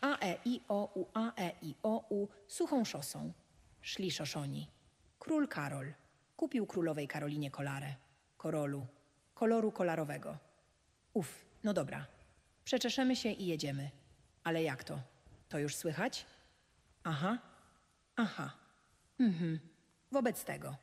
A, E, I, O, U, A, E, I, O, U, suchą szosą. Szli szoszoni. Król Karol kupił królowej Karolinie kolarę. Koloru kolarowego. No dobra. Przeczeszemy się i jedziemy. Ale jak to? To już słychać? Aha. Wobec tego.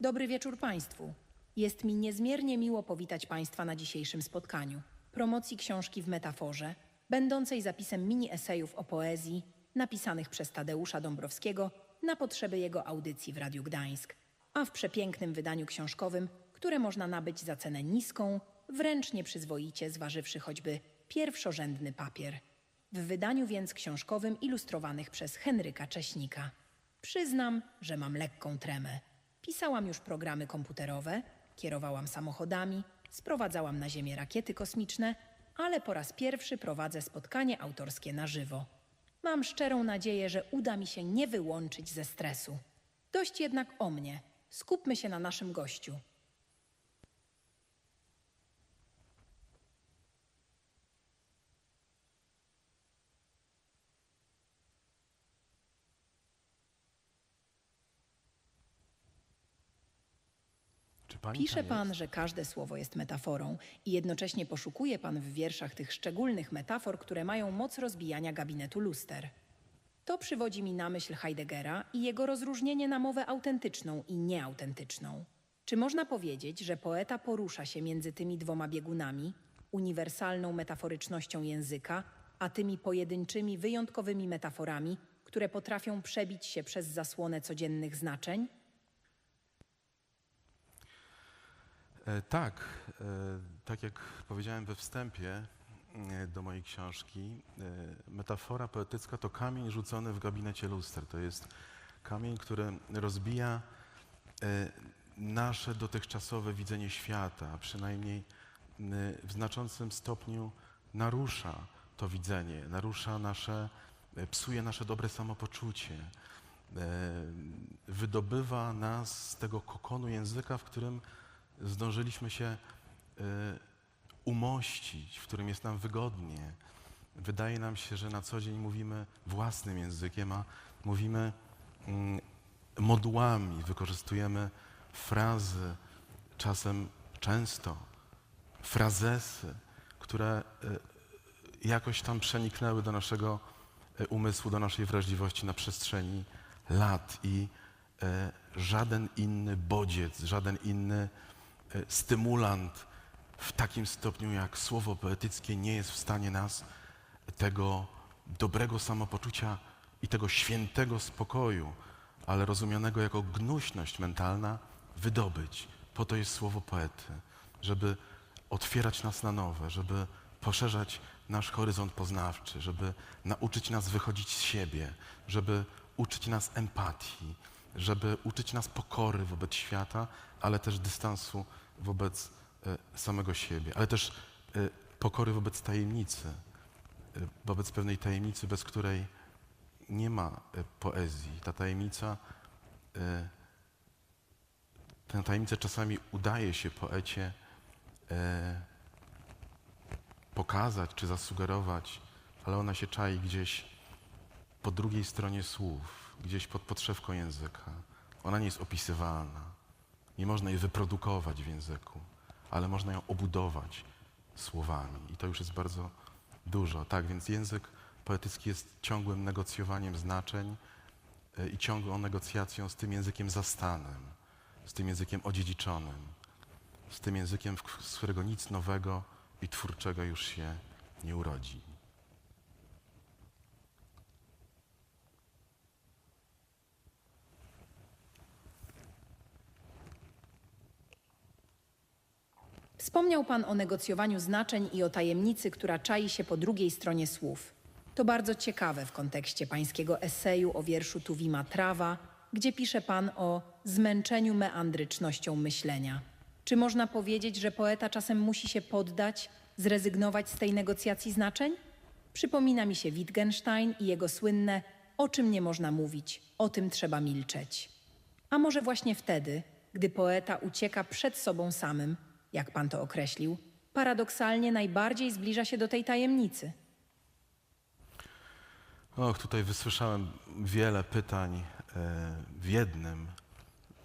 Dobry wieczór Państwu. Jest mi niezmiernie miło powitać Państwa na dzisiejszym spotkaniu. Promocji książki w metaforze, będącej zapisem mini-esejów o poezji, napisanych przez Tadeusza Dąbrowskiego na potrzeby jego audycji w Radiu Gdańsk, a w przepięknym wydaniu książkowym, które można nabyć za cenę niską, wręcz nieprzyzwoicie zważywszy choćby pierwszorzędny papier. W wydaniu więc książkowym ilustrowanych przez Henryka Cześnika. Przyznam, że mam lekką tremę. Pisałam już programy komputerowe, kierowałam samochodami, sprowadzałam na Ziemię rakiety kosmiczne, ale po raz pierwszy prowadzę spotkanie autorskie na żywo. Mam szczerą nadzieję, że uda mi się nie wyłączyć ze stresu. Dość jednak o mnie. Skupmy się na naszym gościu. Pisze pan, że każde słowo jest metaforą i jednocześnie poszukuje pan w wierszach tych szczególnych metafor, które mają moc rozbijania gabinetu luster. To przywodzi mi na myśl Heideggera i jego rozróżnienie na mowę autentyczną i nieautentyczną. Czy można powiedzieć, że poeta porusza się między tymi dwoma biegunami, uniwersalną metaforycznością języka, a tymi pojedynczymi, wyjątkowymi metaforami, które potrafią przebić się przez zasłonę codziennych znaczeń? Tak jak powiedziałem we wstępie do mojej książki, metafora poetycka to kamień rzucony w gabinecie luster. To jest kamień, który rozbija nasze dotychczasowe widzenie świata, a przynajmniej w znaczącym stopniu narusza to widzenie, psuje nasze dobre samopoczucie, wydobywa nas z tego kokonu języka, w którym zdążyliśmy się umościć, w którym jest nam wygodnie. Wydaje nam się, że na co dzień mówimy własnym językiem, a mówimy modułami, wykorzystujemy frazy, często frazesy, które jakoś tam przeniknęły do naszego umysłu, do naszej wrażliwości na przestrzeni lat i żaden inny bodziec, żaden inny stymulant w takim stopniu jak słowo poetyckie nie jest w stanie nas tego dobrego samopoczucia i tego świętego spokoju, ale rozumianego jako gnuśność mentalna, wydobyć. Po to jest słowo poety, żeby otwierać nas na nowe, żeby poszerzać nasz horyzont poznawczy, żeby nauczyć nas wychodzić z siebie, żeby uczyć nas empatii, żeby uczyć nas pokory wobec świata, ale też dystansu wobec samego siebie, ale też pokory wobec tajemnicy, wobec pewnej tajemnicy, bez której nie ma poezji. Tę tajemnicę czasami udaje się poecie pokazać czy zasugerować, ale ona się czai gdzieś po drugiej stronie słów, gdzieś pod podszewką języka. Ona nie jest opisywalna. Nie można jej wyprodukować w języku, ale można ją obudować słowami. I to już jest bardzo dużo. Tak, więc język poetycki jest ciągłym negocjowaniem znaczeń i ciągłą negocjacją z tym językiem zastanym, z tym językiem odziedziczonym, z tym językiem, z którego nic nowego i twórczego już się nie urodzi. Wspomniał pan o negocjowaniu znaczeń i o tajemnicy, która czai się po drugiej stronie słów. To bardzo ciekawe w kontekście pańskiego eseju o wierszu Tuwima Trawa, gdzie pisze pan o zmęczeniu meandrycznością myślenia. Czy można powiedzieć, że poeta czasem musi się poddać, zrezygnować z tej negocjacji znaczeń? Przypomina mi się Wittgenstein i jego słynne "o czym nie można mówić, o tym trzeba milczeć". A może właśnie wtedy, gdy poeta ucieka przed sobą samym, jak pan to Och, tutaj wysłyszałem wiele pytań w jednym.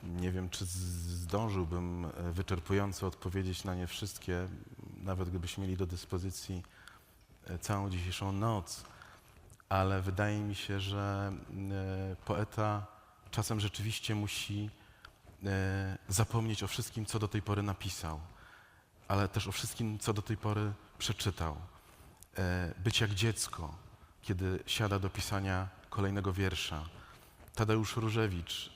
Nie wiem, czy zdążyłbym wyczerpująco odpowiedzieć na nie wszystkie, nawet gdybyśmy mieli do dyspozycji całą dzisiejszą noc. Ale wydaje mi się, że poeta czasem rzeczywiście musi zapomnieć o wszystkim, co do tej pory napisał, ale też o wszystkim, co do tej pory przeczytał. Być jak dziecko, kiedy siada do pisania kolejnego wiersza. Tadeusz Różewicz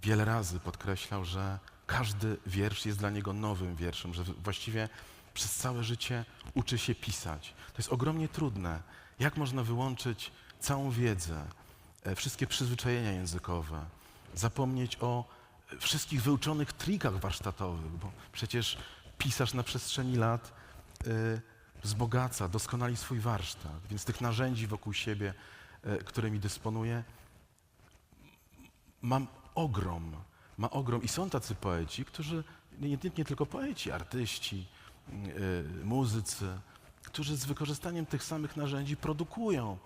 wiele razy podkreślał, że każdy wiersz jest dla niego nowym wierszem, że właściwie przez całe życie uczy się pisać. To jest ogromnie trudne. Jak można wyłączyć całą wiedzę, wszystkie przyzwyczajenia językowe, zapomnieć o wszystkich wyuczonych trikach warsztatowych, bo przecież pisarz na przestrzeni lat wzbogaca, doskonali swój warsztat, więc tych narzędzi wokół siebie, którymi dysponuje, ma ogrom. I są tacy poeci, którzy, nie tylko poeci, artyści, muzycy, którzy z wykorzystaniem tych samych narzędzi produkują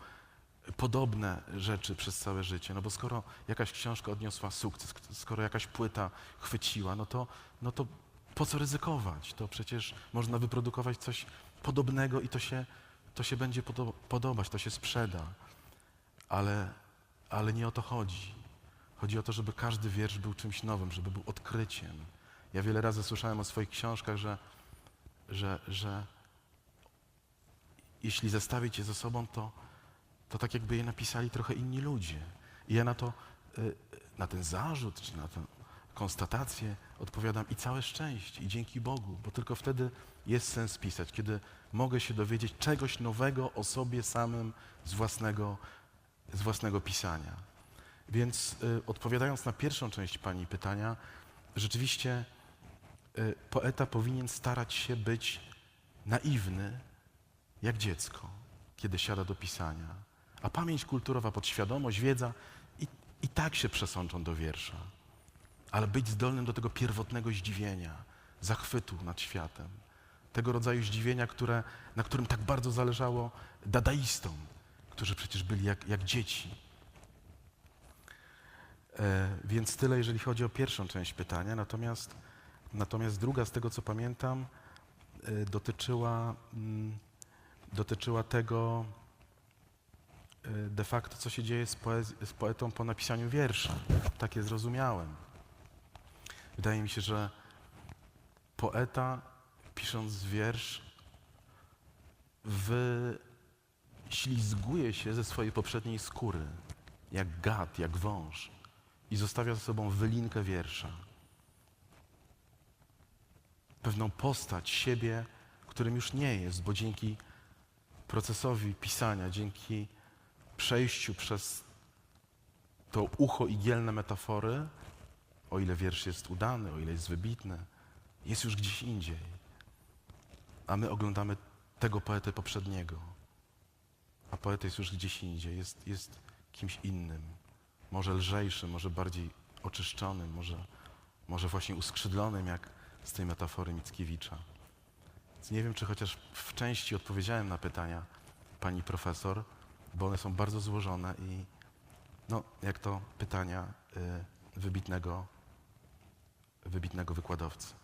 podobne rzeczy przez całe życie. No bo skoro jakaś książka odniosła sukces, skoro jakaś płyta chwyciła, no to po co ryzykować? To przecież można wyprodukować coś podobnego i to się będzie podobać, to się sprzeda. Ale nie o to chodzi. Chodzi o to, żeby każdy wiersz był czymś nowym, żeby był odkryciem. Ja wiele razy słyszałem o swoich książkach, że jeśli zestawić je ze sobą, to tak jakby je napisali trochę inni ludzie. I ja na ten zarzut, czy na tę konstatację odpowiadam i całe szczęście, i dzięki Bogu, bo tylko wtedy jest sens pisać, kiedy mogę się dowiedzieć czegoś nowego o sobie samym z własnego pisania. Więc odpowiadając na pierwszą część pani pytania, rzeczywiście poeta powinien starać się być naiwny jak dziecko, kiedy siada do pisania. A pamięć kulturowa, podświadomość, wiedza i tak się przesączą do wiersza. Ale być zdolnym do tego pierwotnego zdziwienia, zachwytu nad światem. Tego rodzaju zdziwienia, na którym tak bardzo zależało dadaistom, którzy przecież byli jak dzieci. Więc tyle, jeżeli chodzi o pierwszą część pytania. Natomiast druga, z tego co pamiętam, dotyczyła tego de facto, co się dzieje z poetą po napisaniu wiersza. Tak je zrozumiałem. Wydaje mi się, że poeta, pisząc wiersz, wyślizguje się ze swojej poprzedniej skóry, jak gad, jak wąż, i zostawia za sobą wylinkę wiersza. Pewną postać siebie, którym już nie jest, bo dzięki procesowi pisania, dzięki przejściu przez to ucho igielne metafory, o ile wiersz jest udany, o ile jest wybitny, jest już gdzieś indziej. A my oglądamy tego poetę poprzedniego. A poeta jest już gdzieś indziej, jest kimś innym. Może lżejszym, może bardziej oczyszczonym, może właśnie uskrzydlonym, jak z tej metafory Mickiewicza. Więc nie wiem, czy chociaż w części odpowiedziałem na pytania pani profesor, bo one są bardzo złożone i jak to pytania wybitnego wykładowcy.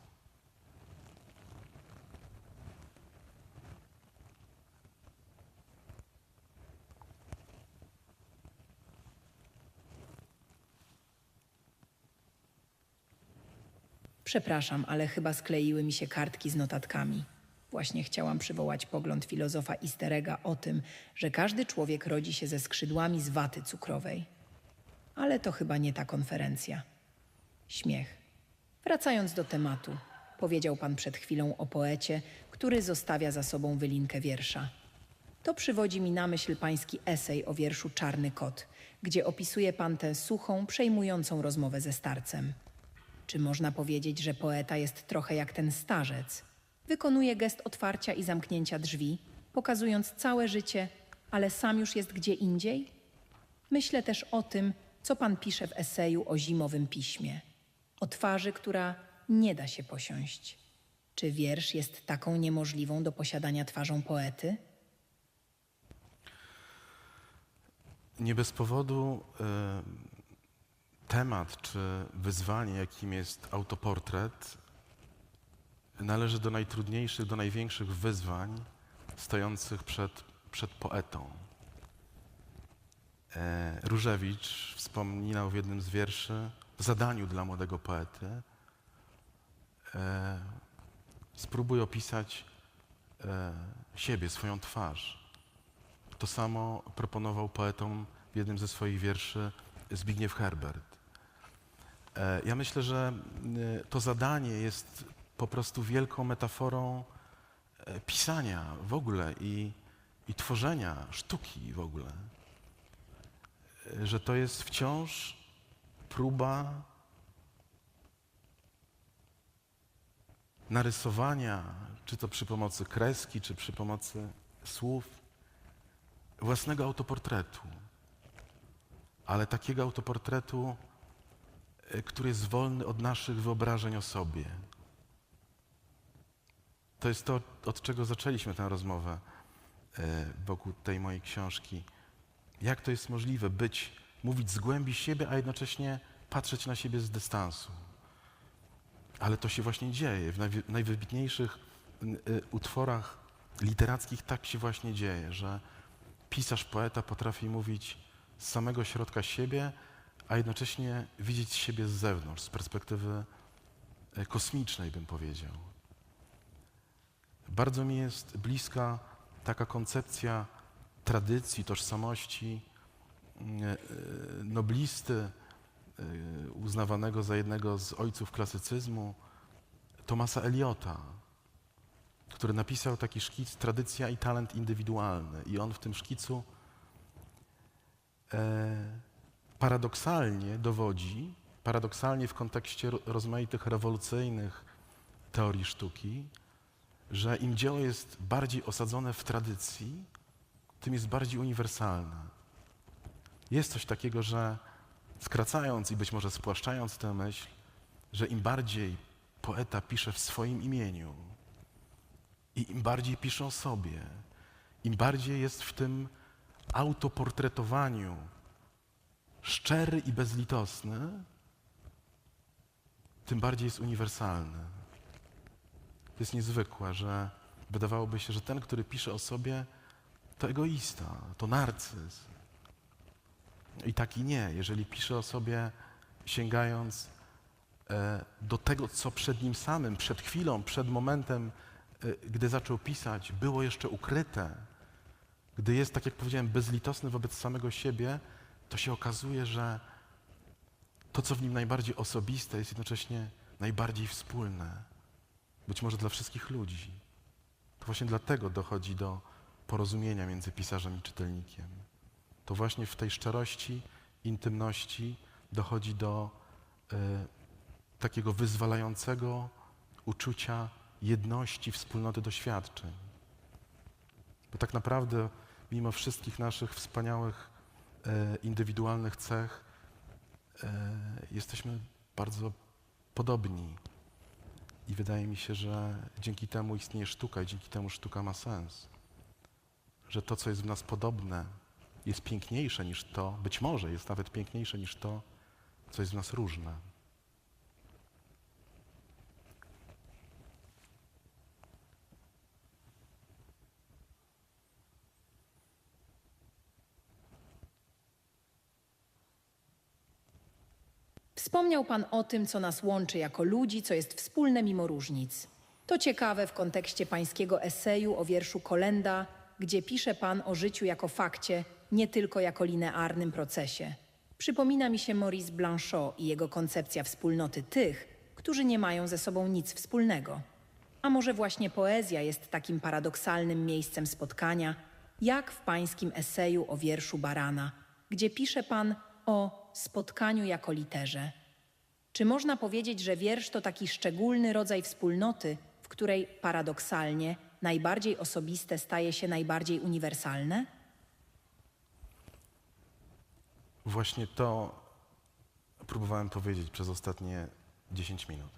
Przepraszam, ale chyba skleiły mi się kartki z notatkami. Właśnie chciałam przywołać pogląd filozofa Easterega o tym, że każdy człowiek rodzi się ze skrzydłami z waty cukrowej. Ale to chyba nie ta konferencja. Śmiech. Wracając do tematu, powiedział pan przed chwilą o poecie, który zostawia za sobą wylinkę wiersza. To przywodzi mi na myśl pański esej o wierszu Czarny kot, gdzie opisuje pan tę suchą, przejmującą rozmowę ze starcem. Czy można powiedzieć, że poeta jest trochę jak ten starzec? Wykonuje gest otwarcia i zamknięcia drzwi, pokazując całe życie, ale sam już jest gdzie indziej? Myślę też o tym, co pan pisze w eseju o zimowym piśmie. O twarzy, która nie da się posiąść. Czy wiersz jest taką niemożliwą do posiadania twarzą poety? Nie bez powodu temat czy wyzwanie, jakim jest autoportret, należy do najtrudniejszych, do największych wyzwań stojących przed poetą. Różewicz wspominał w jednym z wierszy w zadaniu dla młodego poety: spróbuj opisać siebie, swoją twarz. To samo proponował poetom w jednym ze swoich wierszy Zbigniew Herbert. Ja myślę, że to zadanie jest po prostu wielką metaforą pisania w ogóle i tworzenia sztuki w ogóle. Że to jest wciąż próba narysowania, czy to przy pomocy kreski, czy przy pomocy słów, własnego autoportretu. Ale takiego autoportretu, który jest wolny od naszych wyobrażeń o sobie. To jest to, od czego zaczęliśmy tę rozmowę wokół tej mojej książki. Jak to jest możliwe mówić z głębi siebie, a jednocześnie patrzeć na siebie z dystansu. Ale to się właśnie dzieje. W najwybitniejszych utworach literackich tak się właśnie dzieje, że pisarz, poeta potrafi mówić z samego środka siebie, a jednocześnie widzieć siebie z zewnątrz, z perspektywy kosmicznej, bym powiedział. Bardzo mi jest bliska taka koncepcja tradycji, tożsamości noblisty, uznawanego za jednego z ojców klasycyzmu, Thomasa Eliota, który napisał taki szkic Tradycja i talent indywidualny. I on w tym szkicu paradoksalnie w kontekście rozmaitych rewolucyjnych teorii sztuki, że im dzieło jest bardziej osadzone w tradycji, tym jest bardziej uniwersalne. Jest coś takiego, że skracając i być może spłaszczając tę myśl, że im bardziej poeta pisze w swoim imieniu i im bardziej pisze o sobie, im bardziej jest w tym autoportretowaniu szczery i bezlitosny, tym bardziej jest uniwersalny. To jest niezwykłe, że wydawałoby się, że ten, który pisze o sobie, to egoista, to narcyz. I tak i nie. Jeżeli pisze o sobie sięgając do tego, co przed nim samym, przed chwilą, przed momentem, gdy zaczął pisać, było jeszcze ukryte, gdy jest, tak jak powiedziałem, bezlitosny wobec samego siebie, to się okazuje, że to, co w nim najbardziej osobiste, jest jednocześnie najbardziej wspólne. Być może dla wszystkich ludzi. To właśnie dlatego dochodzi do porozumienia między pisarzem i czytelnikiem. To właśnie w tej szczerości, intymności dochodzi do takiego wyzwalającego uczucia jedności, wspólnoty doświadczeń. Bo tak naprawdę, mimo wszystkich naszych wspaniałych, indywidualnych cech, jesteśmy bardzo podobni. I wydaje mi się, że dzięki temu istnieje sztuka i dzięki temu sztuka ma sens. Że to, co jest w nas podobne, jest piękniejsze niż to, być może jest nawet piękniejsze niż to, co jest w nas różne. Wspomniał Pan o tym, co nas łączy jako ludzi, co jest wspólne mimo różnic. To ciekawe w kontekście Pańskiego eseju o wierszu Kolenda, gdzie pisze Pan o życiu jako fakcie, nie tylko jako linearnym procesie. Przypomina mi się Maurice Blanchot i jego koncepcja wspólnoty tych, którzy nie mają ze sobą nic wspólnego. A może właśnie poezja jest takim paradoksalnym miejscem spotkania, jak w Pańskim eseju o wierszu Barana, gdzie pisze Pan o spotkaniu jako literze. Czy można powiedzieć, że wiersz to taki szczególny rodzaj wspólnoty, w której paradoksalnie najbardziej osobiste staje się najbardziej uniwersalne? Właśnie to próbowałem powiedzieć przez ostatnie 10 minut.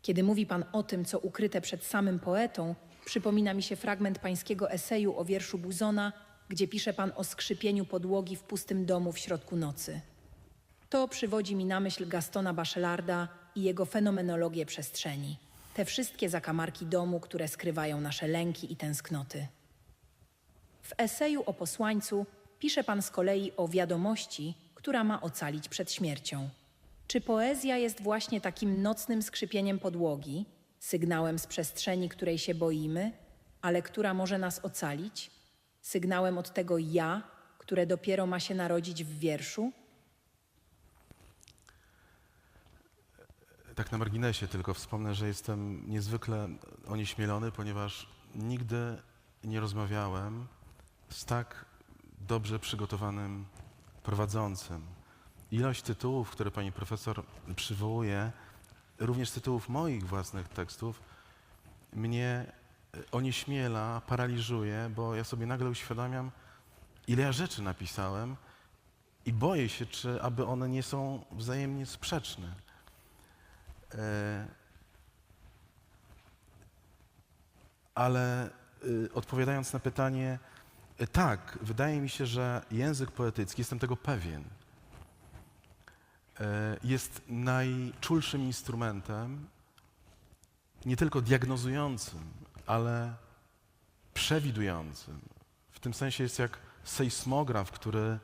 Kiedy mówi pan o tym, co ukryte przed samym poetą, przypomina mi się fragment pańskiego eseju o wierszu Buzona, gdzie pisze pan o skrzypieniu podłogi w pustym domu w środku nocy. To przywodzi mi na myśl Gastona Bachelarda i jego fenomenologię przestrzeni. Te wszystkie zakamarki domu, które skrywają nasze lęki i tęsknoty. W eseju o posłańcu pisze pan z kolei o wiadomości, która ma ocalić przed śmiercią. Czy poezja jest właśnie takim nocnym skrzypieniem podłogi, sygnałem z przestrzeni, której się boimy, ale która może nas ocalić? Sygnałem od tego ja, które dopiero ma się narodzić w wierszu? Tak na marginesie tylko wspomnę, że jestem niezwykle onieśmielony, ponieważ nigdy nie rozmawiałem z tak dobrze przygotowanym prowadzącym. Ilość tytułów, które pani profesor przywołuje, również tytułów moich własnych tekstów, mnie onieśmiela, paraliżuje, bo ja sobie nagle uświadamiam, ile ja rzeczy napisałem i boję się, czy aby one nie są wzajemnie sprzeczne. Ale odpowiadając na pytanie, tak, wydaje mi się, że język poetycki, jestem tego pewien, jest najczulszym instrumentem, nie tylko diagnozującym, ale przewidującym. W tym sensie jest jak sejsmograf, który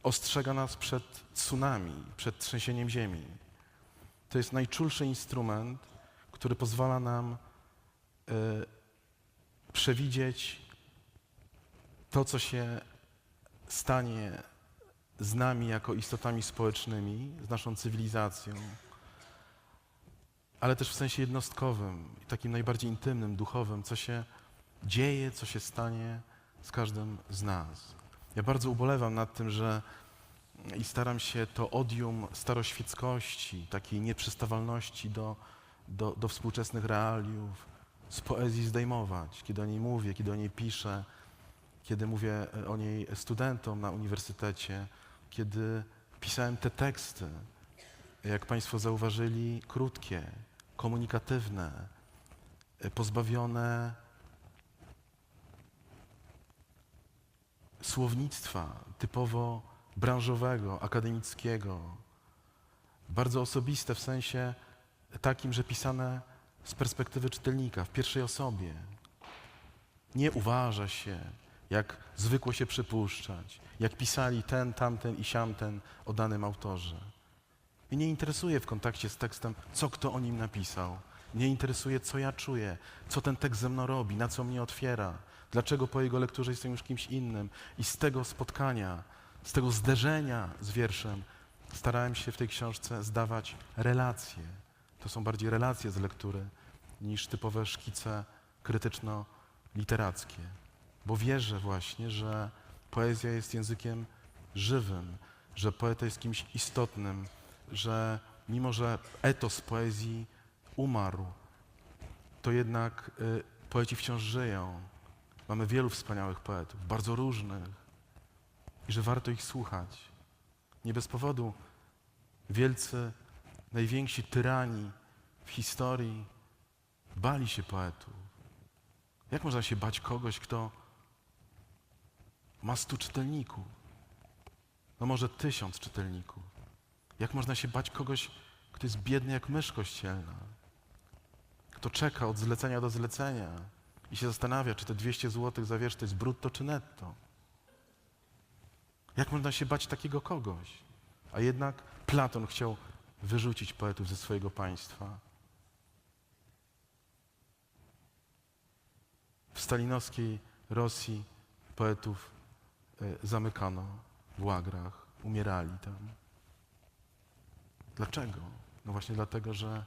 ostrzega nas przed tsunami, przed trzęsieniem ziemi. To jest najczulszy instrument, który pozwala nam przewidzieć to, co się stanie z nami jako istotami społecznymi, z naszą cywilizacją, ale też w sensie jednostkowym, takim najbardziej intymnym, duchowym, co się dzieje, co się stanie z każdym z nas. Ja bardzo ubolewam nad tym, że i staram się to odium staroświeckości, takiej nieprzystawalności do współczesnych realiów z poezji zdejmować, kiedy o niej mówię, kiedy o niej piszę, kiedy mówię o niej studentom na uniwersytecie, kiedy pisałem te teksty, jak państwo zauważyli, krótkie, komunikatywne, pozbawione słownictwa typowo branżowego, akademickiego, bardzo osobiste w sensie takim, że pisane z perspektywy czytelnika, w pierwszej osobie. Nie uważa się, jak zwykło się przypuszczać, jak pisali ten, tamten i siamten o danym autorze. Mnie nie interesuje w kontakcie z tekstem, co kto o nim napisał. Mnie interesuje, co ja czuję, co ten tekst ze mną robi, na co mnie otwiera, dlaczego po jego lekturze jestem już kimś innym. I z tego spotkania, z tego zderzenia z wierszem starałem się w tej książce zdawać relacje. To są bardziej relacje z lektury niż typowe szkice krytyczno-literackie. Bo wierzę właśnie, że poezja jest językiem żywym, że poeta jest kimś istotnym, że mimo, że etos poezji umarł, to jednak poeci wciąż żyją. Mamy wielu wspaniałych poetów, bardzo różnych i że warto ich słuchać. Nie bez powodu wielcy, najwięksi tyrani w historii bali się poetów. Jak można się bać kogoś, kto ma 100 czytelników? No może 1000 czytelników. Jak można się bać kogoś, kto jest biedny jak mysz kościelna? Kto czeka od zlecenia do zlecenia i się zastanawia, czy te 200 zł za wiersz to jest brutto czy netto? Jak można się bać takiego kogoś? A jednak Platon chciał wyrzucić poetów ze swojego państwa. W stalinowskiej Rosji poetów zamykano w łagrach, umierali tam. Dlaczego? No właśnie dlatego, że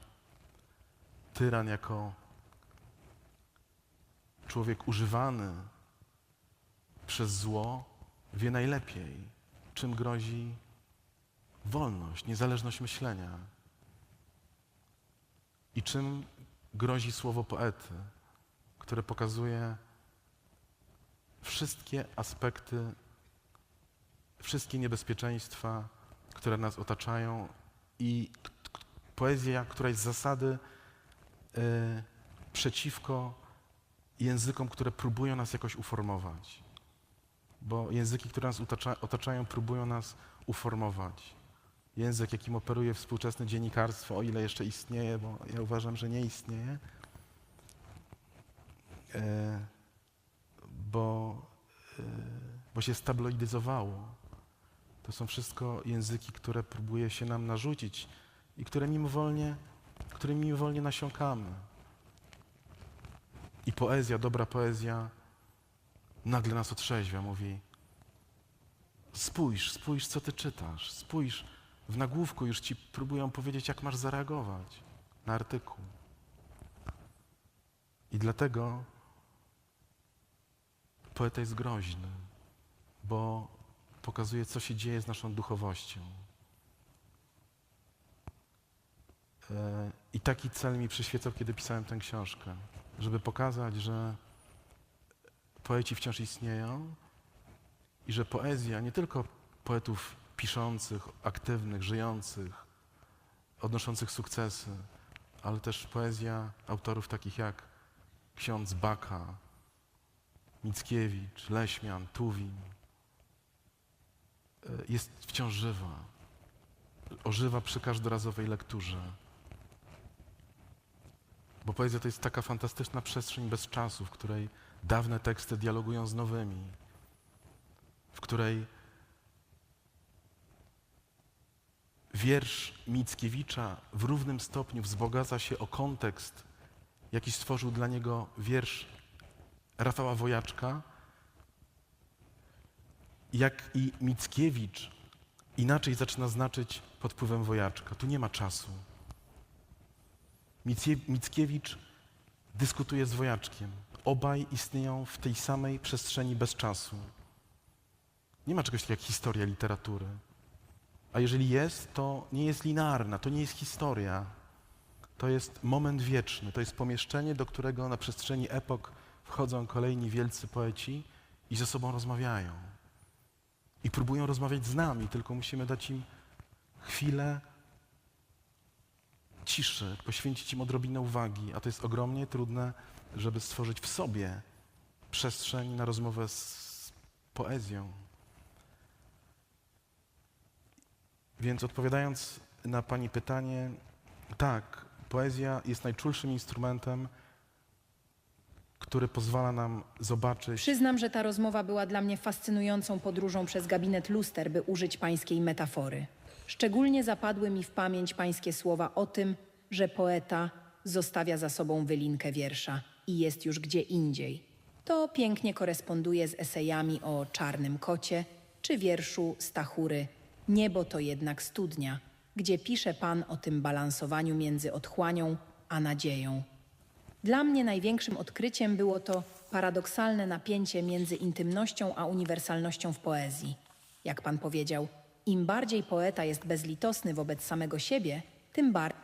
tyran jako człowiek używany przez zło wie najlepiej, czym grozi wolność, niezależność myślenia i czym grozi słowo poety, które pokazuje wszystkie aspekty, wszystkie niebezpieczeństwa, które nas otaczają i Poezja, która jest z zasady przeciwko językom, które próbują nas jakoś uformować. Bo języki, które nas otaczają, próbują nas uformować. Język, jakim operuje współczesne dziennikarstwo, o ile jeszcze istnieje, bo ja uważam, że nie istnieje, bo się stabloidyzowało. To są wszystko języki, które próbuje się nam narzucić i którymi mimowolnie nasiąkamy. I poezja, dobra poezja nagle nas otrzeźwia, mówi: spójrz, co ty czytasz, spójrz, w nagłówku już ci próbują powiedzieć, jak masz zareagować na artykuł. I dlatego poeta jest groźny, bo pokazuje, co się dzieje z naszą duchowością. I taki cel mi przyświecał, kiedy pisałem tę książkę, żeby pokazać, że poeci wciąż istnieją i że poezja nie tylko poetów piszących, aktywnych, żyjących, odnoszących sukcesy, ale też poezja autorów takich jak ksiądz Baka, Mickiewicz, Leśmian, Tuwim jest wciąż żywa. Ożywa przy każdorazowej lekturze. Bo poezja to jest taka fantastyczna przestrzeń bez czasu, w której dawne teksty dialogują z nowymi, w której wiersz Mickiewicza w równym stopniu wzbogaca się o kontekst, jaki stworzył dla niego wiersz Rafała Wojaczka, jak i Mickiewicz inaczej zaczyna znaczyć pod wpływem Wojaczka. Tu nie ma czasu. Mickiewicz dyskutuje z Wojaczkiem. Obaj istnieją w tej samej przestrzeni bez czasu. Nie ma czegoś takiego jak historia literatury. A jeżeli jest, to nie jest linearna, to nie jest historia. To jest moment wieczny, to jest pomieszczenie, do którego na przestrzeni epok wchodzą kolejni wielcy poeci i ze sobą rozmawiają. I próbują rozmawiać z nami, tylko musimy dać im chwilę ciszy, poświęcić im odrobinę uwagi, a to jest ogromnie trudne, żeby stworzyć w sobie przestrzeń na rozmowę z poezją. Więc odpowiadając na pani pytanie, tak, poezja jest najczulszym instrumentem, który pozwala nam zobaczyć. Przyznam, że ta rozmowa była dla mnie fascynującą podróżą przez gabinet luster, by użyć pańskiej metafory. Szczególnie zapadły mi w pamięć pańskie słowa o tym, że poeta zostawia za sobą wylinkę wiersza i jest już gdzie indziej. To pięknie koresponduje z esejami o Czarnym Kocie czy wierszu Stachury „Niebo to jednak studnia”, gdzie pisze pan o tym balansowaniu między otchłanią a nadzieją. Dla mnie największym odkryciem było to paradoksalne napięcie między intymnością a uniwersalnością w poezji. Jak pan powiedział, im bardziej poeta jest bezlitosny wobec samego siebie, tym bardziej.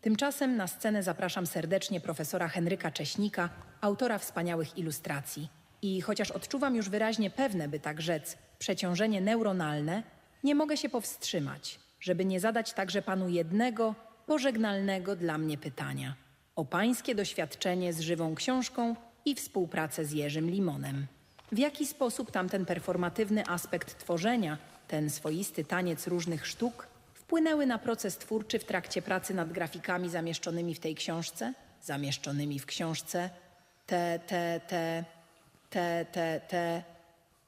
Tymczasem na scenę zapraszam serdecznie profesora Henryka Cześnika, autora wspaniałych ilustracji. I chociaż odczuwam już wyraźnie pewne, by tak rzec, przeciążenie neuronalne, nie mogę się powstrzymać, żeby nie zadać także panu jednego, pożegnalnego dla mnie pytania o pańskie doświadczenie z żywą książką i współpracę z Jerzym Limonem. W jaki sposób tamten performatywny aspekt tworzenia, ten swoisty taniec różnych sztuk, wpłynęły na proces twórczy w trakcie pracy nad grafikami zamieszczonymi w tej książce? Zamieszczonymi w książce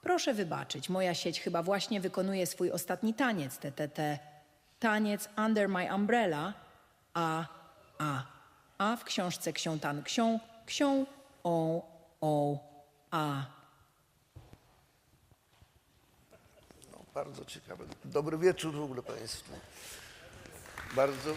Proszę wybaczyć, moja sieć chyba właśnie wykonuje swój ostatni taniec, taniec Under My Umbrella, a w książce ksią tan ksią, a. No, bardzo ciekawe. Dobry wieczór w ogóle Państwu. Bardzo